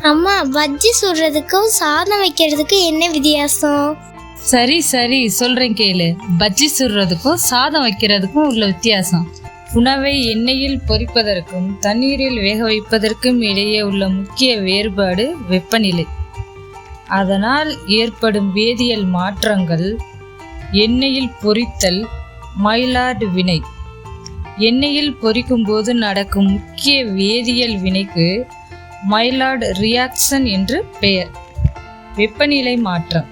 அம்மா, பஜ்ஜி சுடுறதுக்கும் சாதம் வைக்கிறதுக்கும் என்ன வித்தியாசம்? சரி சரி சொல்றேன் கேளு. பஜ்ஜி சுடுறதுக்கும் சாதம் வைக்கிறதுக்கும் உள்ள வித்தியாசம். உணவை எண்ணெயில் பொரிப்பதற்கும் தண்ணீரில் வேக வைப்பதற்கும் இடையே உள்ள முக்கிய வேறுபாடு வெப்பநிலை. அதனால் ஏற்படும் வேதியியல் மாற்றங்கள். எண்ணெயில் பொரித்தல், மைலார்ட் வினை. எண்ணெயில் பொரிக்கும் போது நடக்கும் முக்கிய வேதியியல் வினைக்கு மைலார்ட் ரியாக்ஷன் என்று பெயர். வெப்பநிலை மாற்றம்.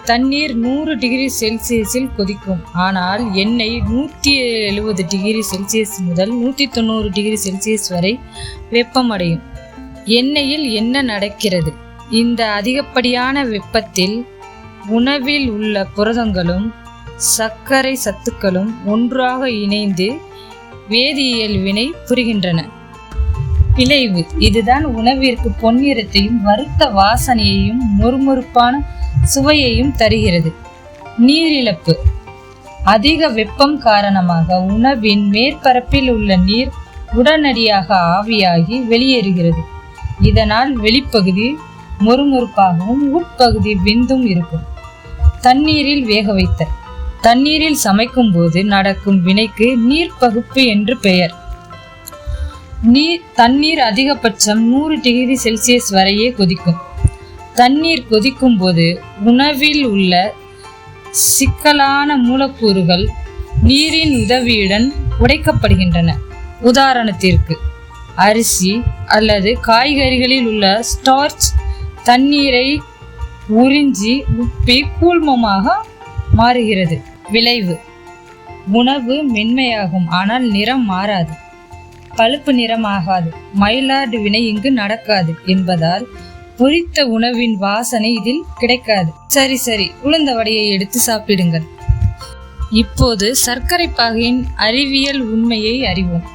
தண்ணீர் 100 டிகிரி செல்சியஸில் கொதிக்கும். ஆனால் எண்ணெய் 170 டிகிரி செல்சியஸ் முதல் 190 டிகிரி செல்சியஸ் வரை வெப்பமடையும். எண்ணெயில் என்ன நடக்கிறது? இந்த அதிகப்படியான வெப்பத்தில் உணவில் உள்ள புரதங்களும் சர்க்கரை சத்துக்களும் ஒன்றாக இணைந்து வேதியியல் வினை புரிகின்றன. விளைவு இதுதான் உணவிற்கு பொன்னிறத்தையும் வறுத்த வாசனையையும் மொறுமொறுப்பான சுவையையும் தருகிறது. நீரிழப்பு. அதிக வெப்பம் காரணமாக உணவின் மேற்பரப்பில் உள்ள நீர் உடனடியாக ஆவியாகி வெளியேறுகிறது. இதனால் வெளிப்பகுதி மொறுமொறுப்பாகவும் உட்பகுதி வெந்தும் இருக்கும். தண்ணீரில் வேக வைத்தல். தண்ணீரில் சமைக்கும் போது நடக்கும் வினைக்கு நீர்ப்பகுப்பு என்று பெயர். தண்ணீர் அதிகபட்சம் 100 டிகிரி செல்சியஸ் வரையே கொதிக்கும். தண்ணீர் கொதிக்கும் போது உணவில் உள்ள சிக்கலான மூலக்கூறுகள் நீரின் உதவியுடன் உடைக்கப்படுகின்றன. உதாரணத்திற்கு அரிசி அல்லது காய்கறிகளில் உள்ள ஸ்டார்ச் தண்ணீரை உறிஞ்சி உப்பி கூழ்மமாக மாறுகிறது. விளைவு உணவு மென்மையாகும், ஆனால் நிறம் மாறாது, பழுப்பு நிறமாகாது. மைலார்ட் வினை இங்கு நடக்காது என்பதால் பொரித்த உணவின் வாசனை இதில் கிடைக்காது. சரி உளுந்த வடையை எடுத்து சாப்பிடுங்கள். இப்போது சர்க்கரை பாகையின் அறிவியல் உண்மையை அறிவோம்.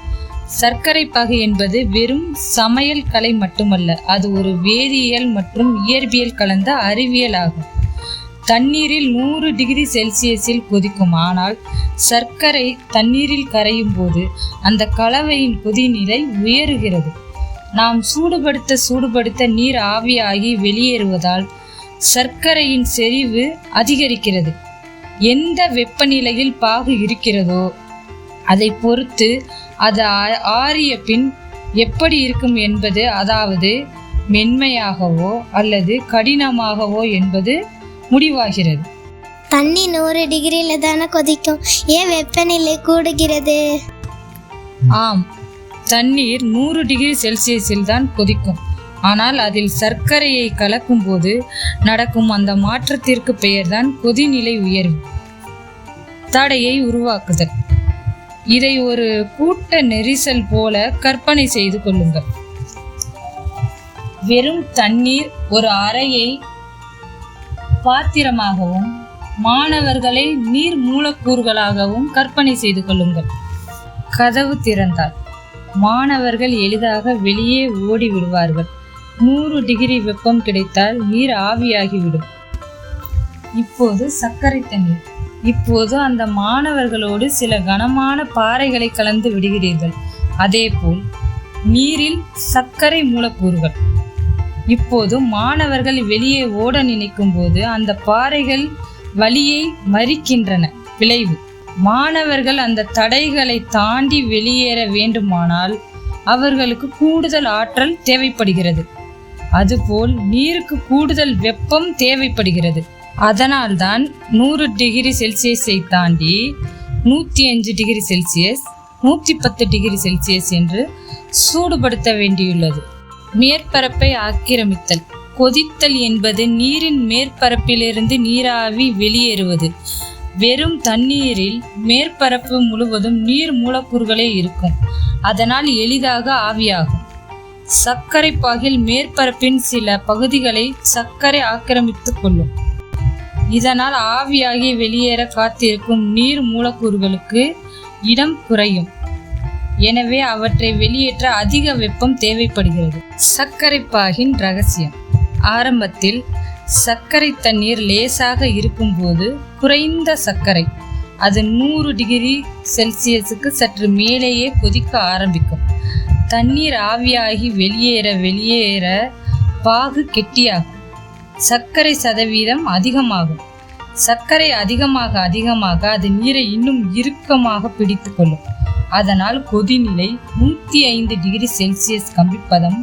சர்க்கரை பாகு என்பது வெறும் சமையல் கலை மட்டுமல்ல, அது ஒரு வேதியியல் மற்றும் இயற்பியல் கலந்த அறிவியல் ஆகும். தண்ணீரில் 100 டிகிரி செல்சியஸில் கொதிக்கும். ஆனால் சர்க்கரை தண்ணீரில் கரையும் போது அந்த கலவையின் கொதிநிலை உயருகிறது. நாம் சூடுபடுத்த நீர் ஆவியாகி வெளியேறுவதால் சர்க்கரையின் செறிவு அதிகரிக்கிறது. எந்த வெப்பநிலையில் பாகு இருக்கிறதோ அதை பொறுத்து அது ஆறிய பின் எப்படி இருக்கும் என்பது, அதாவது மென்மையாகவோ அல்லது கடினமாகவோ என்பது முடிவாகிறது. தண்ணி 100 டிகிரியில தானே கொதிக்கும், ஏன் வெப்பநிலை கூடுகிறது? ஆம், தண்ணீர் 100 டிகிரி செல்சியஸில் தான் கொதிக்கும். ஆனால் அதில் சர்க்கரையை கலக்கும் போது நடக்கும் அந்த மாற்றத்திற்கு பெயர்தான் கொதிநிலை உயர்வு. தடையை உருவாக்குதல். இதை ஒரு கூட்ட நெரிசல் போல கற்பனை செய்து கொள்ளுங்கள். வெறும் தண்ணீர் ஒரு அறையை பாத்திரமாகவும் மாணவர்களை நீர் மூலக்கூறுகளாகவும் கற்பனை செய்து கொள்ளுங்கள். கதவு திறந்தால் மாணவர்கள் எளிதாக வெளியே ஓடி விடுவார்கள். 100 டிகிரி வெப்பம் கிடைத்தால் நீர் ஆவியாகிவிடும். இப்போது சர்க்கரை தண்ணீர். இப்போது அந்த மாணவர்களோடு சில கனமான பாறைகளை கலந்து விடுகிறீர்கள். அதேபோல் நீரில் சர்க்கரை மூலக்கூறுகள். இப்போது மாணவர்கள் வெளியே ஓட நினைக்கும் போது அந்த பாறைகள் வழியை மறிக்கின்றன. விளைவு மாணவர்கள் அந்த தடைகளை தாண்டி வெளியேற வேண்டுமானால் அவர்களுக்கு கூடுதல் ஆற்றல் தேவைப்படுகிறது. அதுபோல் நீருக்கு கூடுதல் வெப்பம் தேவைப்படுகிறது. அதனால்தான் 100 டிகிரி செல்சியஸை தாண்டி 105 டிகிரி செல்சியஸ், 110 டிகிரி செல்சியஸ் என்று சூடுபடுத்த வேண்டியுள்ளது. மேற்பரப்பை ஆக்கிரமித்தல். கொதித்தல் என்பது நீரின் மேற்பரப்பிலிருந்து நீராவி வெளியேறுவது. வெறும் தண்ணீரில் மேற்பரப்பு முழுவதும் நீர் மூலக்கூறுகளே இருக்கும். அதனால் எளிதாக ஆவியாகும். சர்க்கரை பாகில் மேற்பரப்பின் சில பகுதிகளை சர்க்கரை ஆக்கிரமித்துக் கொள்ளும். இதனால் ஆவியாகி வெளியேற காத்திருக்கும் நீர் மூலக்கூறுகளுக்கு இடம் குறையும். எனவே அவற்றை வெளியேற்ற அதிக வெப்பம் தேவைப்படுகிறது. சர்க்கரை பாகின் ரகசியம். ஆரம்பத்தில் சர்க்கரை தண்ணீர் லேசாக இருக்கும்போது குறைந்த சர்க்கரை, அது 100 டிகிரி செல்சியஸுக்கு சற்று மேலேயே கொதிக்க ஆரம்பிக்கும். தண்ணீர் ஆவியாகி வெளியேற பாகு கெட்டியாகும். சர்க்கரை சதவீதம் அதிகமாகும். சர்க்கரை அதிகமாக அது நீரை இன்னும் இறுக்கமாக பிடித்து கொள்ளும். அதனால் கொதிநிலை 105 டிகிரி செல்சியஸ் கம்பிப்பதம்,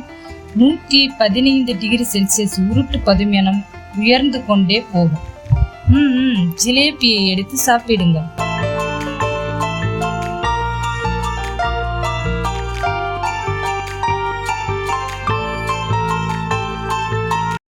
115 டிகிரி செல்சியஸ் உருட்டு பதம் என உயர்ந்து கொண்டே போகும். ஜிலேபியை எடுத்து சாப்பிடுங்க.